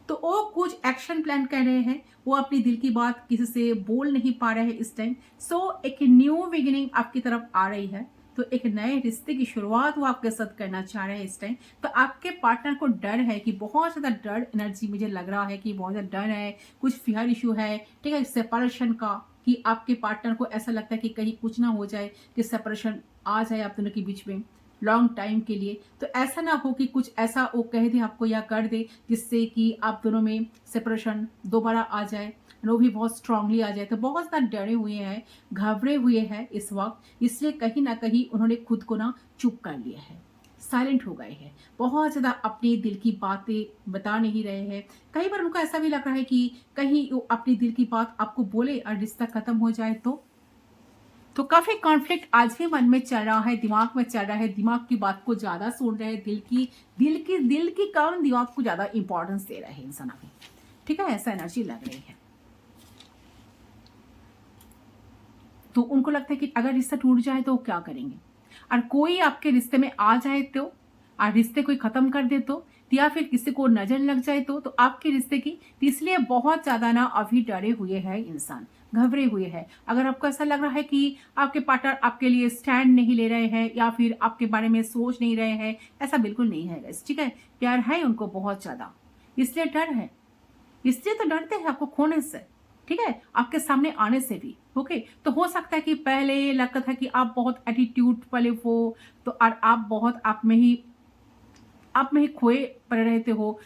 तो वो कुछ एक्शन प्लान कर रहे हैं, वो अपनी दिल की बात किसी से बोल नहीं पा रहे हैं इस टाइम। सो एक न्यू बिगिनिंग आपकी तरफ आ रही है, तो एक नए रिश्ते की शुरुआत वो आपके साथ करना चाह रहे हैं इस टाइम। तो आपके पार्टनर को डर है, कि बहुत ज्यादा डर एनर्जी मुझे लग रहा है कि बहुत ज्यादा डर है, कुछ फियर इशू है, ठीक है, सेपरेशन का, कि आपके पार्टनर को ऐसा लगता है कि कहीं कुछ ना हो जाए, कि सेपरेशन आ जाए आप दोनों के बीच में लॉन्ग टाइम के लिए। तो ऐसा ना हो कि कुछ ऐसा वो कह दे आपको या कर दे जिससे कि आप दोनों में सेपरेशन दोबारा आ जाए, वो भी बहुत स्ट्रांगली आ जाए। तो बहुत ज़्यादा डरे हुए हैं, घबरे हुए हैं इस वक्त, इसलिए कहीं ना कहीं उन्होंने खुद को ना चुप कर लिया है, साइलेंट हो गए हैं, बहुत ज़्यादा अपने दिल की बातें बता नहीं रहे हैं। कई बार उनको ऐसा भी लग रहा है कि कहीं वो अपनी दिल की बात आपको बोले और रिश्ता खत्म हो जाए। तो काफी कॉन्फ्लिक्ट आज भी मन में चल रहा है, दिमाग में चल रहा है, दिमाग की बात को ज्यादा सुन रहे हैं, दिल की कम दिमाग को ज्यादा इंपॉर्टेंस दे रहे हैं इंसान अभी, ठीक है, ऐसा एनर्जी लग रही है। तो उनको लगता है कि अगर रिश्ता टूट जाए तो क्या करेंगे, और कोई आपके रिश्ते में आ जाए तो, और रिश्ते कोई खत्म कर दे तो, या फिर किसी को नजर लग जाए तो आपके रिश्ते की। तो इसलिए बहुत ज्यादा ना अभी डरे हुए हैं इंसान, घबरे हुए हैं। अगर आपको ऐसा लग रहा है कि आपके पार्टनर आपके लिए स्टैंड नहीं ले रहे हैं, या फिर आपके बारे में सोच नहीं रहे हैं, ऐसा बिल्कुल नहीं है गाइस, ठीक है। प्यार है उनको बहुत ज्यादा, इसलिए डर है, इसलिए तो डरते हैं आपको खोने से, ठीक है, आपके सामने आने से भी। ओके, तो हो सकता है कि पहले लगता था कि आप बहुत एटीट्यूड वाले हो, तो और आप बहुत आप में ही खोए पड़े रहते हो,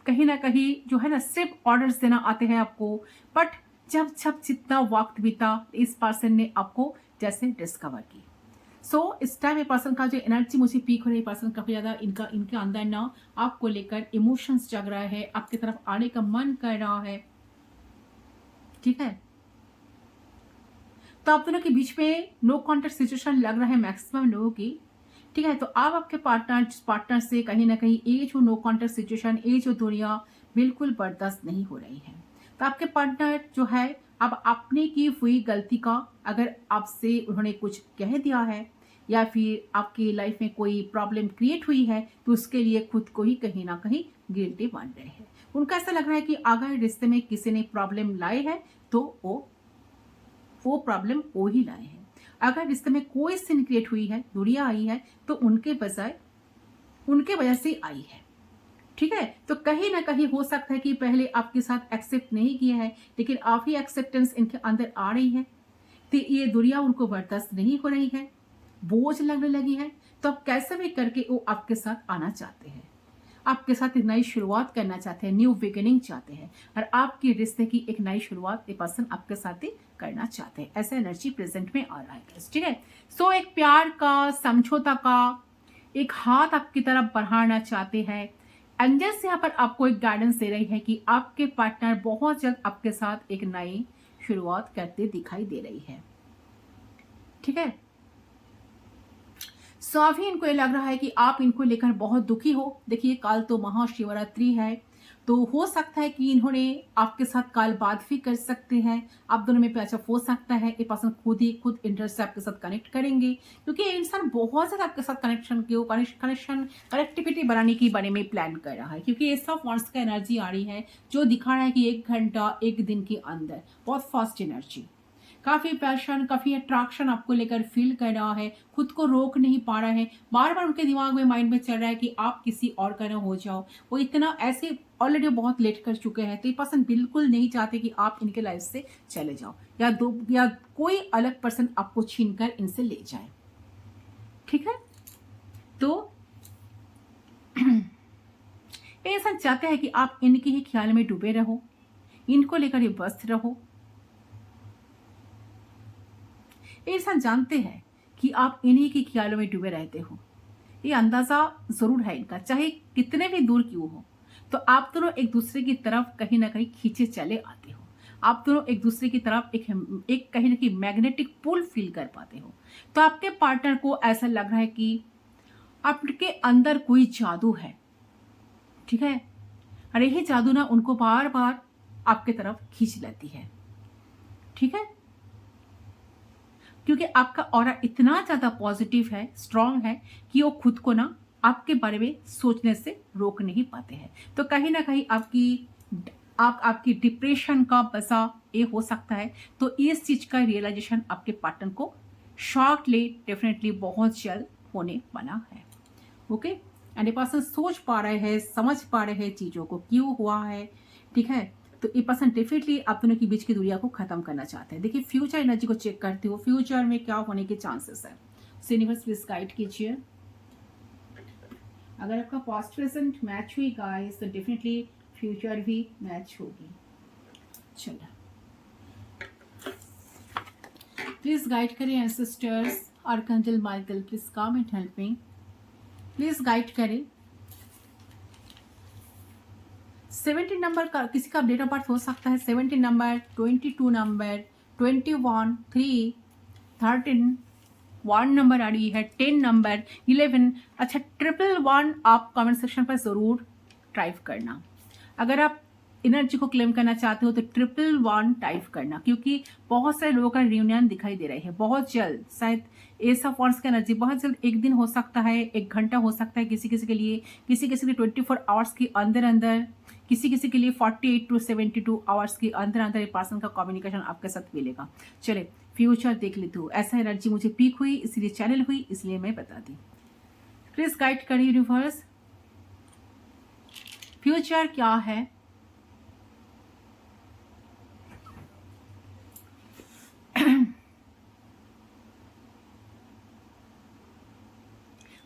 कहीं ना कहीं जो है ना सिर्फ ऑर्डर्स देना आते हैं आपको। बट जब जब जितना वक्त बीता, इस पर्सन ने आपको जैसे डिस्कवर की। सो इस टाइम ये पर्सन का जो एनर्जी मुझे पीक हो रही है, पर्सन काफी ज्यादा इनके अंदर ना आपको लेकर इमोशंस जग रहा है, आपकी तरफ आने का मन कर रहा है, ठीक है। तो आप दोनों के बीच में नो कॉन्टेक्ट सिचुएशन लग रहा है मैक्सिमम लोगों की, ठीक है। तो आप आपके पार्टनर से कहीं ना कहीं ये जो नो कॉन्टेक्ट सिचुएशन, ये जो दूरियां बिल्कुल बर्दाश्त नहीं हो रही है। तो आपके पार्टनर जो है, अब अपने की हुई गलती का, अगर आपसे उन्होंने कुछ कह दिया है, या फिर आपकी लाइफ में कोई प्रॉब्लम क्रिएट हुई है, तो उसके लिए खुद को ही कहीं ना कहीं गिल्टी मान रहे हैं। उनका ऐसा लग रहा है कि अगर रिश्ते में किसी ने प्रॉब्लम लाई है, तो वो प्रॉब्लम वो ही लाए हैं। अगर रिश्ते में कोई सिन क्रिएट हुई है, दूरियां आई है, तो उनके वजह से आई है, ठीक है। तो कहीं ना कहीं हो सकता है कि पहले आपके साथ एक्सेप्ट नहीं किया है, लेकिन आप ही एक्सेप्टेंस इनके अंदर आ रही है, तो ये दूरियां उनको बर्दाश्त नहीं हो रही है, बोझ लगने लगी है। तो अब कैसे भी करके वो आपके साथ आना चाहते हैं, आपके साथ एक नई शुरुआत करना चाहते हैं, न्यू बिगिनिंग चाहते हैं, और आपके रिश्ते की एक नई शुरुआत ये पर्सन आपके साथ ही करना चाहते हैं। ऐसा एनर्जी प्रेजेंट में आ रहा है, ठीक है। सो एक प्यार का, समझौता का एक हाथ आपकी तरफ बढ़ाना चाहते हैं। एंजल्स यहाँ पर आपको एक गाइडेंस दे रही है कि आपके पार्टनर बहुत जल्द आपके साथ एक नई शुरुआत करते दिखाई दे रही है, ठीक है। सो अभी इनको ये लग रहा है कि आप इनको लेकर बहुत दुखी हो। देखिए कल तो महाशिवरात्रि है, तो हो सकता है कि इन्होंने आपके साथ कल बात भी कर सकते हैं। आप दोनों में पैचअप हो सकता है। ये पर्सन खुद इंटरेस्ट से आपके साथ कनेक्ट करेंगे, क्योंकि ये इंसान बहुत ज्यादा आपके साथ कनेक्टिविटी बनाने की बारे में प्लान कर रहा है, क्योंकि ये सब वर्ड्स का एनर्जी आ रही है जो दिखा रहा है कि 1 घंटा 1 दिन के अंदर बहुत फास्ट एनर्जी, काफी पैशन, काफी अट्रैक्शन आपको लेकर फील कर रहा है, खुद को रोक नहीं पा रहा है। बार बार उनके दिमाग में, माइंड में चल रहा है कि आप किसी और का ना हो जाओ। वो इतना ऐसे ऑलरेडी बहुत लेट कर चुके हैं, तो ये पर्सन बिल्कुल नहीं चाहते कि आप इनके लाइफ से चले जाओ, या कोई अलग पर्सन आपको छीनकर इनसे ले जाए, ठीक है। तो ये इंसान चाहते हैं कि आप इनके ही ख्याल में डूबे रहो, इनको लेकर ही व्यस्त रहो। ये इंसान जानते हैं कि आप इन्हीं के ख्यालों में डूबे रहते हो। ये अंदाजा जरूर है इनका, चाहे कितने भी दूर क्यों हो, तो आप दोनों एक दूसरे की तरफ कहीं ना कहीं खींचे चले आते हो। आप दोनों एक दूसरे की तरफ एक कहीं ना कहीं मैग्नेटिक पुल फील कर पाते हो। तो आपके पार्टनर को ऐसा लग रहा है कि आपके अंदर कोई जादू है, ठीक है, और यही जादू ना उनको बार बार आपके तरफ खींच लेती है, ठीक है, क्योंकि आपका ऑरा इतना ज्यादा पॉजिटिव है, स्ट्रांग है, कि वो खुद को ना आपके बारे में सोचने से रोक नहीं पाते हैं। तो कहीं ना कहीं आपकी डिप्रेशन का बसा ये हो सकता है। तो इस चीज का रियलाइजेशन आपके पार्टनर को शॉर्टली डेफिनेटली बहुत जल्द होने वाला है, ओके। एंड ये पर्सन सोच पा रहे हैं, समझ पा रहे हैं चीजों को क्यों हुआ है, ठीक है। तो ये पर्सन डेफिनेटली आप दोनों के बीच की दूरिया को खत्म करना चाहते हैं। देखिए फ्यूचर एनर्जी को चेक करते हो, फ्यूचर में क्या होने के चांसेस है। यूनिवर्स प्लीज गाइड कीजिए। अगर आपका पास्ट प्रेजेंट मैच हुई गाइस, तो डेफिनेटली फ्यूचर भी मैच होगी। चलो प्लीज गाइड करें ancestors, archangel Michael please come and help me, please guide करें। 17 नंबर का किसी का डेट ऑफ बर्थ हो सकता है, 17 नंबर, 22 नंबर, 21, 3, 13, 1 नंबर आ रही है, 10 नंबर, 11। अच्छा 111 आप कमेंट सेक्शन पर जरूर टाइप करना। अगर आप एनर्जी को क्लेम करना चाहते हो तो 111 टाइप करना, क्योंकि बहुत सारे लोगों का रियूनियन दिखाई दे रहे हैं बहुत जल्द। शायद एस ऑफ वांड्स का एनर्जी बहुत जल्द, 1 दिन हो सकता है, 1 घंटा हो सकता है किसी किसी के लिए, किसी किसी के 24 आवर्स के अंदर अंदर, किसी किसी के लिए 48 to 72 आवर्स के अंदर अंदर एक पर्सन का कम्युनिकेशन आपके साथ मिलेगा। चले फ्यूचर देख लेती हूँ। ऐसा एनर्जी मुझे पीक हुई, इसलिए चैनल हुई, इसलिए मैं बता दी। प्लीज गाइड करिए यूनिवर्स, फ्यूचर क्या है।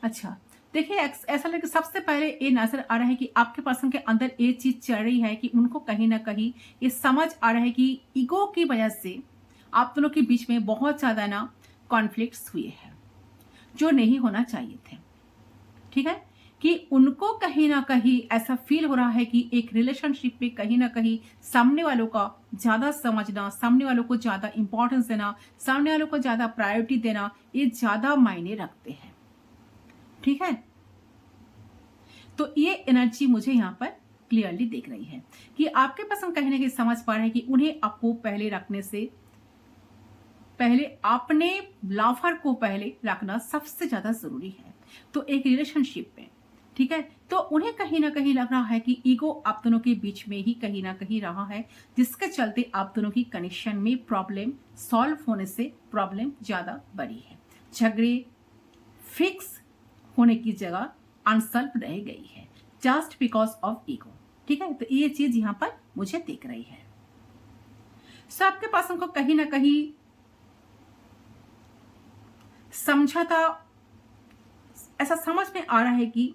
अच्छा देखिए ऐसा लगे सबसे पहले ये नजर आ रहा है कि आपके पर्सन के अंदर ये चीज चल रही है कि उनको कहीं ना कहीं ये समझ आ रहा है कि ईगो की वजह से आप दोनों के बीच में बहुत ज्यादा ना कॉन्फ्लिक्ट्स हुए हैं जो नहीं होना चाहिए थे, ठीक है। कि उनको कहीं ना कहीं ऐसा फील हो रहा है कि एक रिलेशनशिप में कहीं ना कहीं सामने वालों का ज्यादा समझना, सामने वालों को ज्यादा इंपॉर्टेंस देना, सामने वालों को ज्यादा प्रायोरिटी देना, ये ज्यादा मायने रखते हैं, ठीक है। तो ये एनर्जी मुझे यहाँ पर क्लियरली दिख रही है कि आपके पसंद कहीं ना कहीं समझ पा रहे हैं कि उन्हें आपको पहले रखने से पहले अपने लाफर को पहले रखना सबसे ज्यादा जरूरी है। तो एक रिलेशनशिप में, ठीक है, तो उन्हें कहीं ना कहीं लग रहा है कि ईगो आप दोनों के बीच में ही कहीं ना कहीं रहा है, जिसके चलते आप दोनों की कनेक्शन में प्रॉब्लम सॉल्व होने से प्रॉब्लम ज्यादा बड़ी है। झगड़े फिक्स होने की जगह अनसॉल्व रह गई है जस्ट बिकॉज ऑफ ईगो, ठीक है। तो ये चीज यहां पर मुझे दिख रही है। सो आपके पास उनको कहीं ना कहीं समझौता ऐसा समझ में आ रहा है कि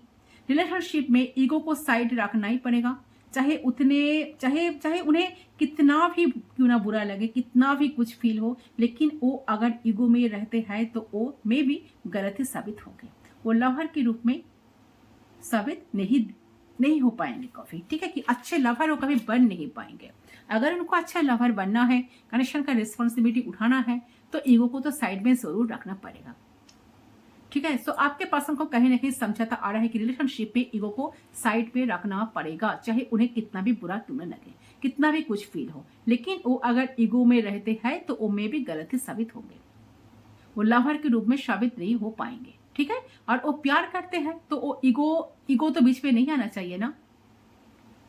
रिलेशनशिप में ईगो को साइड रखना ही पड़ेगा, चाहे उन्हें कितना भी क्यों ना बुरा लगे, कितना भी कुछ फील हो, लेकिन वो अगर ईगो में रहते हैं तो वो में भी गलत ही साबित होंगे, वो लवर के रूप में साबित नहीं हो पाएंगे कभी, ठीक है, कि अच्छे लवर वो कभी बन नहीं पाएंगे। अगर उनको अच्छा लवर बनना है, कनेक्शन का रिस्पॉन्सिबिलिटी उठाना है, तो ईगो को तो साइड में जरूर रखना पड़ेगा, ठीक है। सो आपके पर्सन को कहीं ना कहीं समझाता आ रहा है कि रिलेशनशिप पे ईगो को साइड पे रखना पड़ेगा, चाहे उन्हें कितना भी बुरा क्यों न लगे, कितना भी कुछ फील हो, लेकिन वो अगर ईगो में रहते हैं तो वो में भी गलत ही साबित होंगे, वो लवर के रूप में साबित नहीं हो पाएंगे, ठीक है। और वो प्यार करते हैं तो वो ईगो तो बीच में नहीं आना चाहिए ना।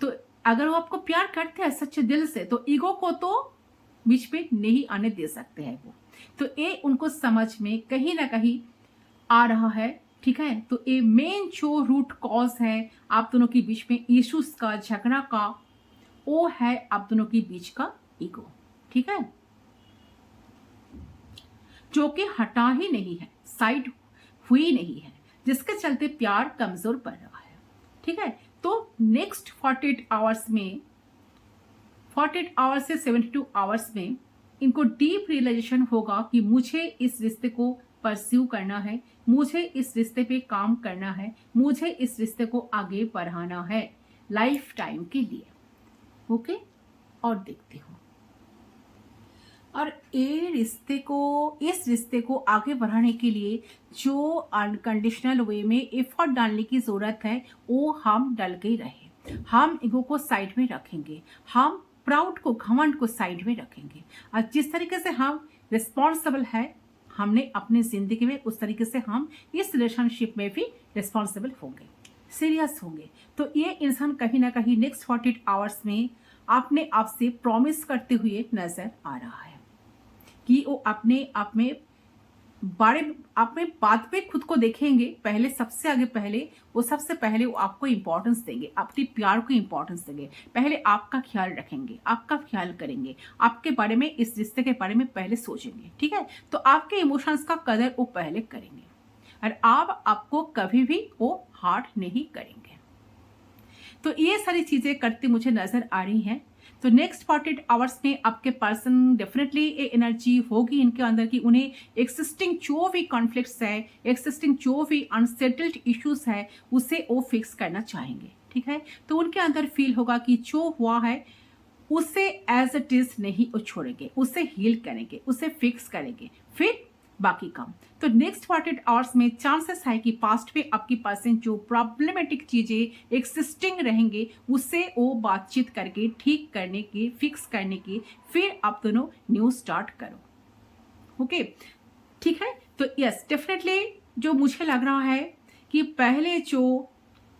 तो अगर वो आपको प्यार करते हैं सच्चे दिल से, तो ईगो को तो बीच में नहीं आने दे सकते हैं वो। तो ये उनको समझ में कहीं ना कहीं आ रहा है, ठीक है। तो ये मेन जो रूट कॉज है आप दोनों के बीच में इश्यूज का, झगड़ा का, वो है आप दोनों के बीच का ईगो, ठीक है, जो कि हटा ही नहीं है, साइड हुई नहीं है, जिसके चलते प्यार कमजोर पड़ रहा है, ठीक है। तो नेक्स्ट 48 आवर्स में, 48 आवर्स से 72 आवर्स में इनको डीप रियलाइजेशन होगा कि मुझे इस रिश्ते को परस्यू करना है, मुझे इस रिश्ते पे काम करना है, मुझे इस रिश्ते को आगे बढ़ाना है लाइफ टाइम के लिए, ओके। और देखते हो, और इस रिश्ते को आगे बढ़ाने के लिए जो अनकंडीशनल वे में एफर्ट डालने की जरूरत है वो हम डल के रहे। हम ईगो को साइड में रखेंगे, हम प्राउड को, घमंड को साइड में रखेंगे, और जिस तरीके से हम रिस्पॉन्सिबल है हमने अपनी जिंदगी में, उस तरीके से हम इस रिलेशनशिप में भी रिस्पॉन्सिबल होंगे, सीरियस होंगे। तो ये इंसान कहीं ना कहीं नेक्स्ट 48 आवर्स में अपने आप से प्रॉमिस करते हुए नजर आ रहा है कि वो अपने आप में बात पे खुद को देखेंगे, पहले सबसे आगे पहले वो आपको इंपॉर्टेंस देंगे, आपके प्यार को इंपॉर्टेंस देंगे, पहले आपका ख्याल रखेंगे, आपका ख्याल करेंगे, आपके बारे में, इस रिश्ते के बारे में पहले सोचेंगे, ठीक है। तो आपके इमोशंस का कदर वो पहले करेंगे और आप आपको कभी भी वो हार्ट नहीं करेंगे। तो ये सारी चीजें करते मुझे नजर आ रही हैं। तो नेक्स्ट 48 आवर्स में आपके पर्सन डेफिनेटली ये एनर्जी होगी इनके अंदर कि उन्हें एक्सिस्टिंग जो भी कॉन्फ्लिक्ट्स है, एक्सिस्टिंग जो भी अनसेटल्ड इश्यूज है, उसे वो फिक्स करना चाहेंगे, ठीक है। तो उनके अंदर फील होगा कि जो हुआ है उसे एज इट इज नहीं छोड़ेंगे, उसे हील करेंगे, उसे फिक्स करेंगे, फिर बाकी काम। तो नेक्स्ट 48 आवर्स में चांसेस है कि पास्ट में आपकी पर्सन जो प्रॉब्लमेटिक चीजें एक्सिस्टिंग रहेंगे उससे वो बातचीत करके ठीक करने की, फिक्स करने की, फिर आप दोनों न्यू स्टार्ट करो, ओके, ठीक है। तो यस, डेफिनेटली जो मुझे लग रहा है कि पहले जो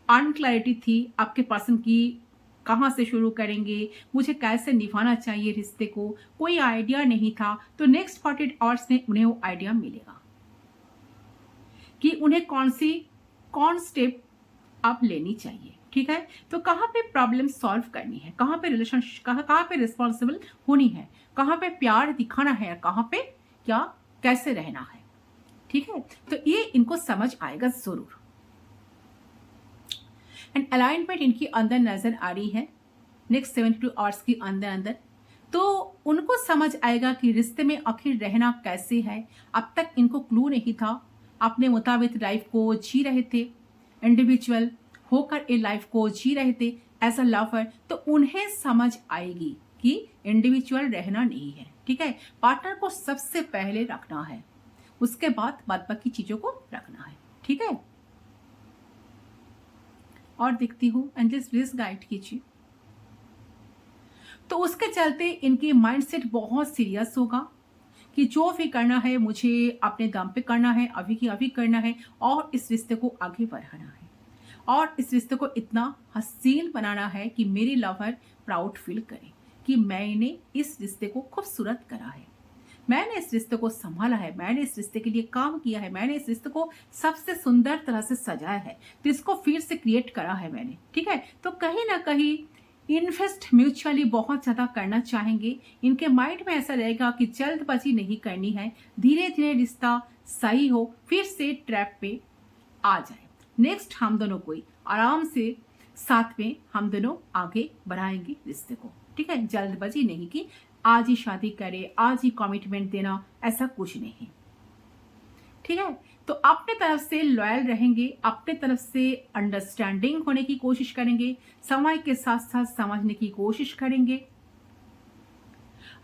अनक्लैरिटी थी आपके पर्सन की, कहाँ से शुरू करेंगे, मुझे कैसे निभाना चाहिए रिश्ते को, कोई आइडिया नहीं था, तो नेक्स्ट 48 आवर्स में उन्हें वो आइडिया मिलेगा कि उन्हें कौन स्टेप आप लेनी चाहिए, ठीक है। तो कहाँ पे प्रॉब्लम सॉल्व करनी है, कहाँ पे रिलेशनशिप, कहाँ पे रिस्पॉन्सिबल होनी है, कहाँ पे प्यार दिखाना है, कहाँ पे क्या कैसे रहना है, ठीक है। तो ये इनको समझ आएगा जरूर। एंड अलाइनमेंट इनकी अंदर नजर आ रही है नेक्स्ट 72 आवर्स के अंदर। तो उनको समझ आएगा कि रिश्ते में आखिर रहना कैसे है। अब तक इनको क्लू नहीं था, अपने मुताबिक लाइफ को जी रहे थे, इंडिविजुअल होकर ये लाइफ को जी रहे थे एज अ लवर। तो उन्हें समझ आएगी कि इंडिविजुअल रहना नहीं है, ठीक है, पार्टनर को सबसे पहले रखना है, उसके बाद बाकी चीजों को रखना है, ठीक है। और दिखती हूँ एंजल्स प्लीज गाइड कीजिए। तो उसके चलते इनकी माइंडसेट बहुत सीरियस होगा कि जो भी करना है मुझे अपने दम पे करना है, अभी की अभी करना है, और इस रिश्ते को आगे बढ़ाना है, और इस रिश्ते को इतना हसीन बनाना है कि मेरी लवर प्राउड फील करे कि मैंने इस रिश्ते को खूबसूरत करा है, मैंने इस रिश्ते को संभाला है, मैंने इस रिश्ते के लिए काम किया है, मैंने इस रिश्ते को सबसे सुंदर तरह से सजाया है, तो इसको फिर से क्रिएट करा है मैंने, ठीक है। तो कहीं ना कहीं इन्वेस्ट म्यूचुअली बहुत ज्यादा करना चाहेंगे। इनके माइंड में ऐसा रहेगा कि जल्दबाजी नहीं करनी है, धीरे धीरे रिश्ता सही हो, फिर से ट्रैप पे आ जाए। नेक्स्ट हम दोनों कोई आराम से साथ में हम दोनों आगे बढ़ाएंगे रिश्ते को, ठीक है। जल्दबाजी नहीं कि आज ही शादी करे, आज ही कमिटमेंट देना, ऐसा कुछ नहीं, ठीक है। तो अपने तरफ से लॉयल रहेंगे, अपने तरफ से अंडरस्टैंडिंग होने की कोशिश करेंगे, समय के साथ साथ समझने की कोशिश करेंगे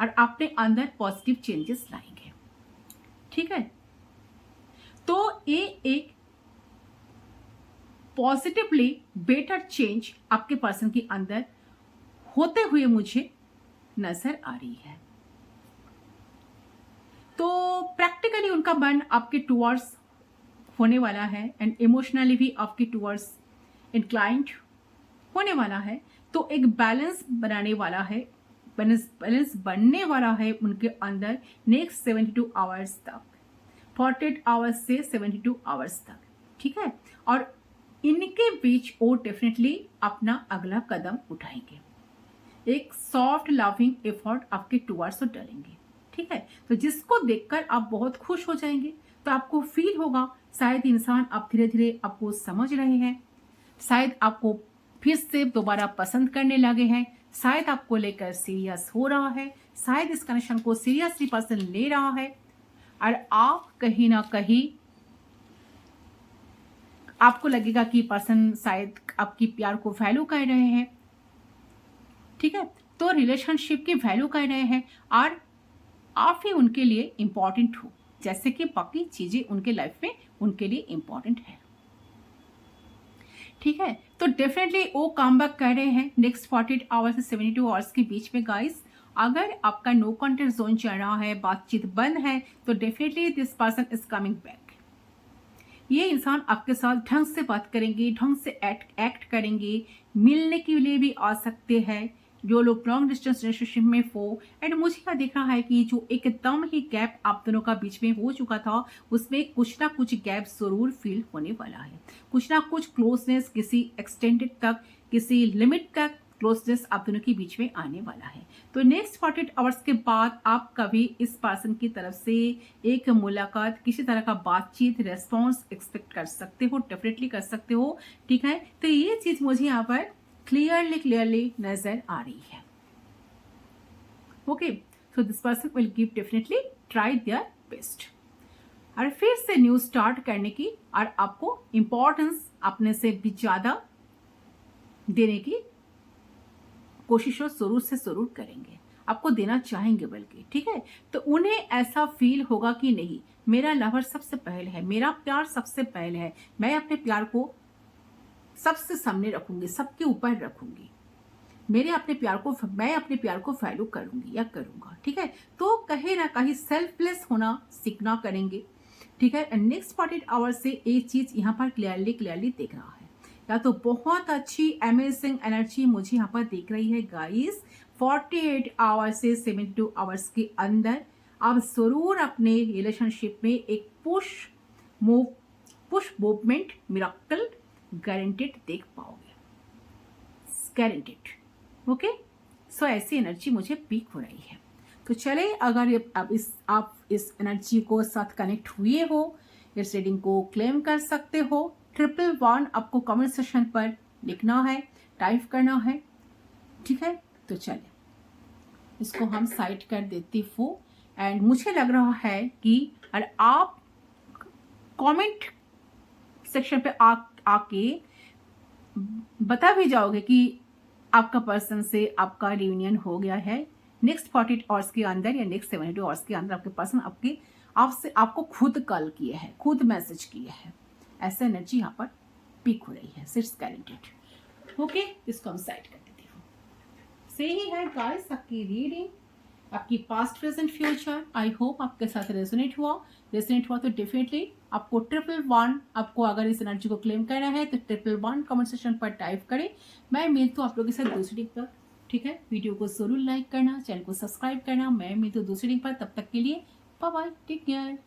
और अपने अंदर पॉजिटिव चेंजेस लाएंगे, ठीक है। तो ये एक पॉजिटिवली बेटर चेंज आपके पर्सन के अंदर होते हुए मुझे नजर आ रही है। तो प्रैक्टिकली उनका मन आपके टुवर्ड्स होने वाला है एंड इमोशनली भी आपके टुवर्ड्स इंक्लाइंड होने वाला है। तो एक बैलेंस बनाने वाला है, बैलेंस बनने वाला है उनके अंदर नेक्स्ट 72 आवर्स तक, 48 आवर्स से 72 आवर्स तक, ठीक है। और इनके बीच वो डेफिनेटली अपना अगला कदम उठाएंगे, एक सॉफ्ट लविंग एफर्ट आपके टुवर्ड्स डालेंगे, ठीक है। तो जिसको देखकर आप बहुत खुश हो जाएंगे, तो आपको फील होगा शायद इंसान आप धीरे धीरे आपको समझ रहे हैं, शायद आपको फिर से दोबारा पसंद करने लगे हैं, शायद आपको लेकर सीरियस हो रहा है, शायद इस कनेक्शन को सीरियसली पर्सन ले रहा है और आप कहीं ना कहीं आपको लगेगा कि पर्सन शायद आपकी प्यार को वैल्यू कर रहे हैं, ठीक है। तो रिलेशनशिप की वैल्यू कर रहे हैं और आप ही उनके लिए इंपॉर्टेंट हो, जैसे कि बाकी चीजें उनके लाइफ में उनके लिए इंपॉर्टेंट है, ठीक है। तो डेफिनेटली वो कम बैक कर रहे हैं नेक्स्ट 48 आवर्स से 72 आवर्स के बीच में गाइस। अगर आपका नो कॉन्टेक्ट जोन चल रहा है, बातचीत बंद है, तो definitely this person is coming back. ये इंसान आपके साथ ढंग से बात करेंगे, ढंग से एक्ट करेंगे, मिलने के लिए भी आ सकते हैं जो लोग लॉन्ग डिस्टेंस रिलेशनशिप में हो। एंड मुझे क्या दिख रहा है कि जो एकदम ही गैप आप दोनों का बीच में हो चुका था, उसमें कुछ ना कुछ गैप जरूर फील होने वाला है, कुछ ना कुछ क्लोजनेस किसी एक्सटेंडेड तक, किसी लिमिट तक क्लोजनेस आप दोनों के बीच में आने वाला है। तो नेक्स्ट 48 आवर्स के बाद आप कभी इस पर्सन की तरफ से एक मुलाकात, किसी तरह का बातचीत, रेस्पॉन्स एक्सपेक्ट कर सकते हो, डेफिनेटली कर सकते हो, ठीक है। तो ये चीज मुझे यहाँ पर क्लियरली नजर आ रही है। Okay, so this person will give definitely try their best और फिर से न्यू स्टार्ट करने की और आपको इंपॉर्टेंस अपने से भी ज्यादा देने की कोशिश जरूर से जरूर करेंगे, आपको देना चाहेंगे बल्कि, ठीक है। तो उन्हें ऐसा फील होगा कि नहीं, मेरा लवर सबसे पहले है, मेरा प्यार सबसे पहले है, मैं अपने प्यार को सबसे सामने रखूंगी, सबके ऊपर रखूंगी, मैं अपने प्यार को वैल्यू करूंगी या करूंगा, ठीक है। तो कहीं ना कहीं सेल्फलेस होना सीखना करेंगे, ठीक है। एंड नेक्स्ट 48 आवर्स से एक चीज यहाँ पर क्लियरली दिख रहा है, या तो बहुत अच्छी अमेजिंग एनर्जी मुझे यहाँ पर दिख रही है गाइस। 48 आवर्स से 72 आवर्स के अंदर आप जरूर अपने रिलेशनशिप में एक पुश मूवमेंट मिरेकल गारंटेड देख पाओगे, गारंटेड। ओके, सो ऐसी एनर्जी मुझे पीक हो रही है। तो चले, अगर आप इस एनर्जी को साथ कनेक्ट हुए हो, इस रीडिंग को क्लेम कर सकते हो। 111 आपको कमेंट सेक्शन पर लिखना है, टाइप करना है, ठीक है। तो चले, इसको हम साइड कर देती हूँ। एंड मुझे लग रहा है कि अगर आप कमेंट सेक्शन पे आके बता भी जाओगे कि आपका पर्सन से आपका रियूनियन हो गया है नेक्स्ट 48 आवर्स के अंदर या नेक्स्ट 72 आवर्स के अंदर, आपके पर्सन आपको खुद कॉल किए हैं, खुद मैसेज किए हैं, ऐसा एनर्जी यहाँ पर पिक हो रही है, सिर्फ गारंटेड। ओके, इसको हम साइड कर देती हूँ। सही है गाइस आपकी रीडिंग, आपकी past present future. I hope आपके साथ रेजोनेट हुआ तो डेफिनेटली आपको 111 आपको अगर इस एनर्जी को क्लेम करना है तो 111 कमेंट सेक्शन पर टाइप करें। मैं मिलती हूँ आप लोगों के साथ दूसरी पर, ठीक है। वीडियो को जरूर लाइक करना, चैनल को सब्सक्राइब करना। मैं मिलती हूँ दूसरी पर, तब तक के लिए बाय बाय, टेक केयर।